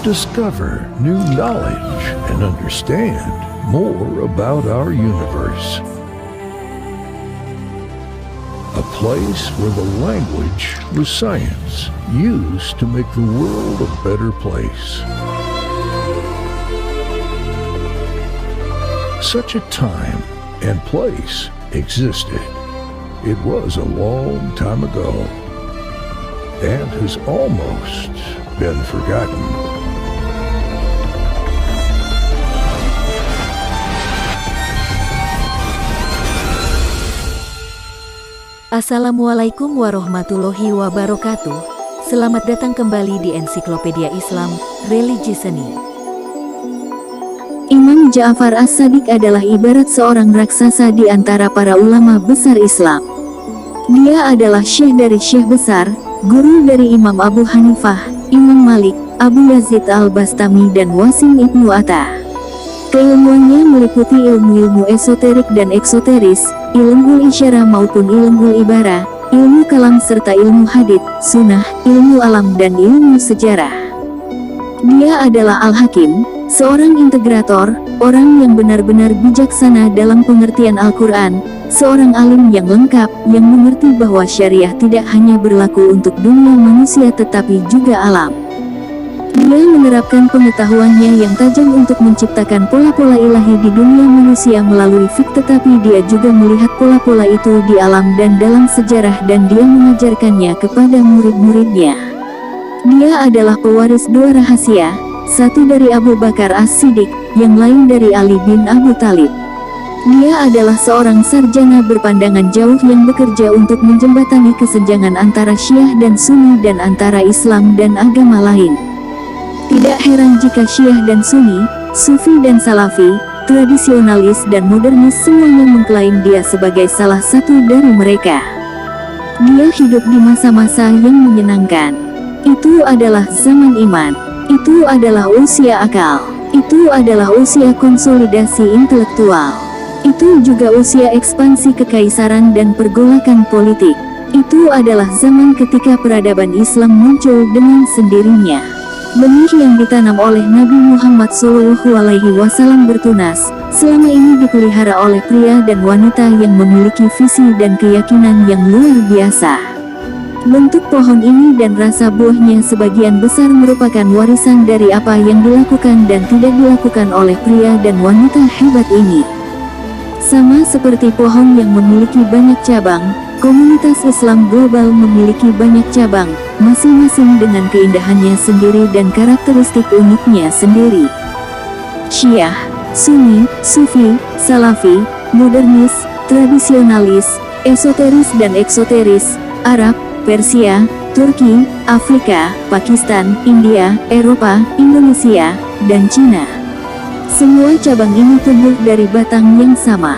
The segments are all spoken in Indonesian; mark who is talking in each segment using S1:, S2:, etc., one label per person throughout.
S1: discover new knowledge and understand more about our universe. A place where the language was science, used to make the world a better place. Such a time and place existed. It was a long time ago and has almost been forgotten.
S2: Assalamualaikum warahmatullahi wabarakatuh. Selamat datang kembali di Ensiklopedia Islam, Religi Seni. Imam Ja'far As-Shadiq adalah ibarat seorang raksasa di antara para ulama besar Islam. Dia adalah syekh dari syekh besar, guru dari Imam Abu Hanifah, Imam Malik, Abu Yazid Al-Bastami dan Wasim Ibnu Atta. Keilmuannya meliputi ilmu-ilmu esoterik dan eksoteris, ilmu isyarah maupun ilmu ibarah, ilmu kalam serta ilmu hadits, sunnah, ilmu alam dan ilmu sejarah. Dia adalah Al-Hakim, seorang integrator, orang yang benar-benar bijaksana dalam pengertian Al-Quran, seorang alim yang lengkap, yang mengerti bahwa syariah tidak hanya berlaku untuk dunia manusia tetapi juga alam. Dia menerapkan pengetahuannya yang tajam untuk menciptakan pola-pola ilahi di dunia manusia melalui fiqh, tetapi dia juga melihat pola-pola itu di alam dan dalam sejarah dan dia mengajarkannya kepada murid-muridnya. Dia adalah pewaris dua rahasia, satu dari Abu Bakar As-Siddiq, yang lain dari Ali bin Abi Thalib. Dia adalah seorang sarjana berpandangan jauh yang bekerja untuk menjembatani kesenjangan antara Syiah dan Sunni dan antara Islam dan agama lain. Tidak heran jika Syiah dan Sunni, Sufi dan Salafi, tradisionalis dan modernis semuanya mengklaim dia sebagai salah satu dari mereka. Dia hidup di masa-masa yang menyenangkan. Itu adalah zaman iman. Itu adalah usia akal. Itu adalah usia konsolidasi intelektual. Itu juga usia ekspansi kekaisaran dan pergolakan politik. Itu adalah zaman ketika peradaban Islam muncul dengan sendirinya. Benih yang ditanam oleh Nabi Muhammad SAW bertunas, selama ini dipelihara oleh pria dan wanita yang memiliki visi dan keyakinan yang luar biasa. Bentuk pohon ini dan rasa buahnya sebagian besar merupakan warisan dari apa yang dilakukan dan tidak dilakukan oleh pria dan wanita hebat ini. Sama seperti pohon yang memiliki banyak cabang, komunitas Islam global memiliki banyak cabang, masing-masing dengan keindahannya sendiri dan karakteristik uniknya sendiri. Syiah, Sunni, Sufi, Salafi, modernis, tradisionalis, esoteris dan eksoteris, Arab, Persia, Turki, Afrika, Pakistan, India, Eropa, Indonesia, dan Cina. Semua cabang ini tumbuh dari batang yang sama.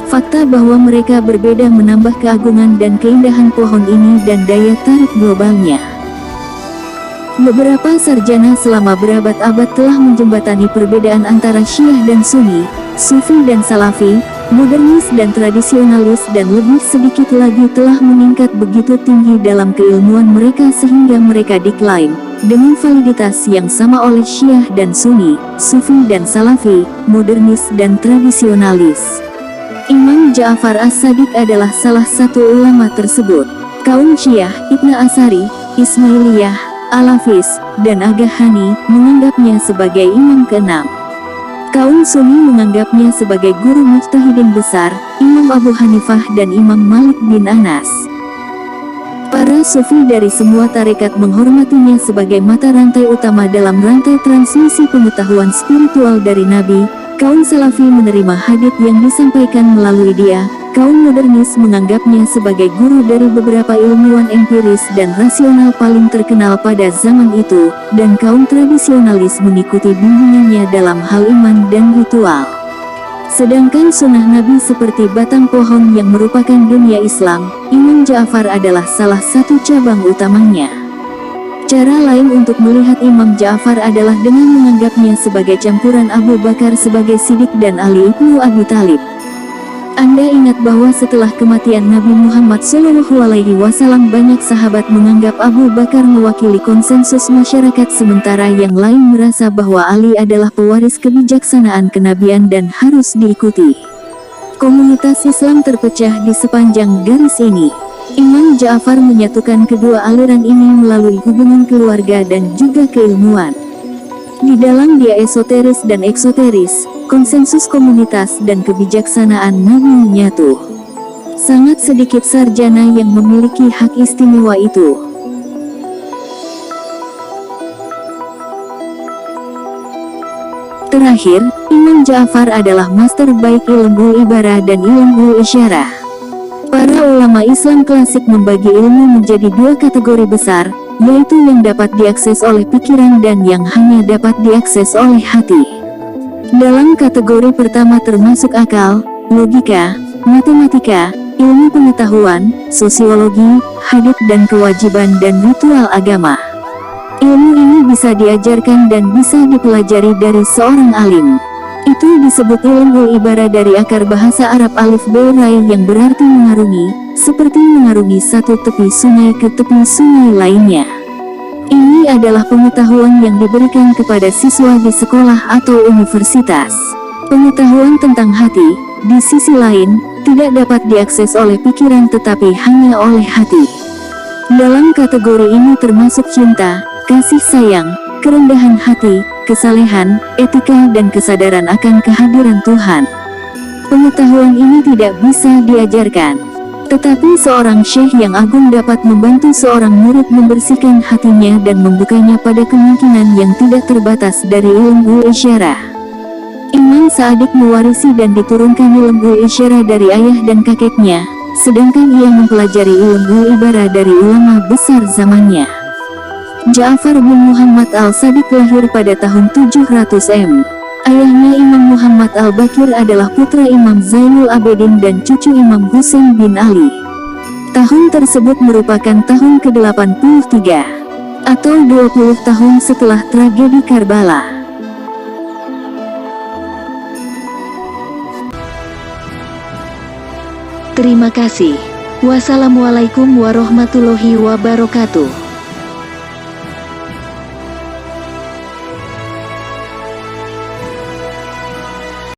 S2: Fakta bahwa mereka berbeda menambah keagungan dan keindahan pohon ini dan daya tarik globalnya. Beberapa sarjana selama berabad-abad telah menjembatani perbedaan antara Syiah dan Sunni, Sufi dan Salafi, modernis dan tradisionalis dan lebih sedikit lagi telah meningkat begitu tinggi dalam keilmuan mereka sehingga mereka diklaim dengan validitas yang sama oleh Syiah dan Sunni, Sufi dan Salafi, modernis dan tradisionalis. Imam Ja'far As-Shadiq adalah salah satu ulama tersebut. Kaum Syiah, Itna Asari, Ismailiyah, Alafis, dan Agahani menganggapnya sebagai imam keenam. Kaum Sunni menganggapnya sebagai guru mujtahidin besar, Imam Abu Hanifah dan Imam Malik bin Anas. Para Sufi dari semua tarekat menghormatinya sebagai mata rantai utama dalam rantai transmisi pengetahuan spiritual dari Nabi. Kaum Salafi menerima hadits yang disampaikan melalui dia. Kaum modernis menganggapnya sebagai guru dari beberapa ilmuwan empiris dan rasional paling terkenal pada zaman itu, dan kaum tradisionalis mengikuti bimbingannya dalam hal iman dan ritual. Sedangkan sunnah Nabi seperti batang pohon yang merupakan dunia Islam, Imam Ja'far adalah salah satu cabang utamanya. Cara lain untuk melihat Imam Ja'far adalah dengan menganggapnya sebagai campuran Abu Bakar sebagai Siddiq dan Ali ibnu Abi Thalib. Anda ingat bahwa setelah kematian Nabi Muhammad SAW banyak sahabat menganggap Abu Bakar mewakili konsensus masyarakat sementara yang lain merasa bahwa Ali adalah pewaris kebijaksanaan kenabian dan harus diikuti. Komunitas Islam terpecah di sepanjang garis ini. Imam Ja'far menyatukan kedua aliran ini melalui hubungan keluarga dan juga keilmuan. Di dalam dia esoteris dan eksoteris, konsensus komunitas dan kebijaksanaan Nabi menyatu. Sangat sedikit sarjana yang memiliki hak istimewa itu. Terakhir, Imam Ja'far adalah master baik ilmu ibarah dan ilmu isyarah. Para ulama Islam klasik membagi ilmu menjadi dua kategori besar, yaitu yang dapat diakses oleh pikiran dan yang hanya dapat diakses oleh hati. Dalam kategori pertama termasuk akal, logika, matematika, ilmu pengetahuan, sosiologi, hadits dan kewajiban dan ritual agama. Ilmu ini bisa diajarkan dan bisa dipelajari dari seorang alim. Itu disebut ilmu ibarah dari akar bahasa Arab alif be rai yang berarti mengarungi, seperti mengarungi satu tepi sungai ke tepi sungai lainnya. Ini adalah pengetahuan yang diberikan kepada siswa di sekolah atau universitas. Pengetahuan tentang hati, di sisi lain, tidak dapat diakses oleh pikiran tetapi hanya oleh hati. Dalam kategori ini termasuk cinta, kasih sayang, kerendahan hati, kesalehan, etika dan kesadaran akan kehadiran Tuhan. Pengetahuan ini tidak bisa diajarkan. Tetapi seorang syekh yang agung dapat membantu seorang murid membersihkan hatinya dan membukanya pada kemungkinan yang tidak terbatas dari ilmu isyarah. Imam Sa'dik mewarisi dan diturunkan ilmu isyarah dari ayah dan kakeknya, sedangkan ia mempelajari ilmu ibarah dari ulama besar zamannya. Ja'far bin Muhammad al-Sadiq lahir pada tahun 700 M. Ayahnya Imam Muhammad al-Bakir adalah putra Imam Zainul Abidin dan cucu Imam Husain bin Ali. Tahun tersebut merupakan tahun ke-83, atau 20 tahun setelah tragedi Karbala. Terima kasih. Wassalamualaikum warahmatullahi wabarakatuh.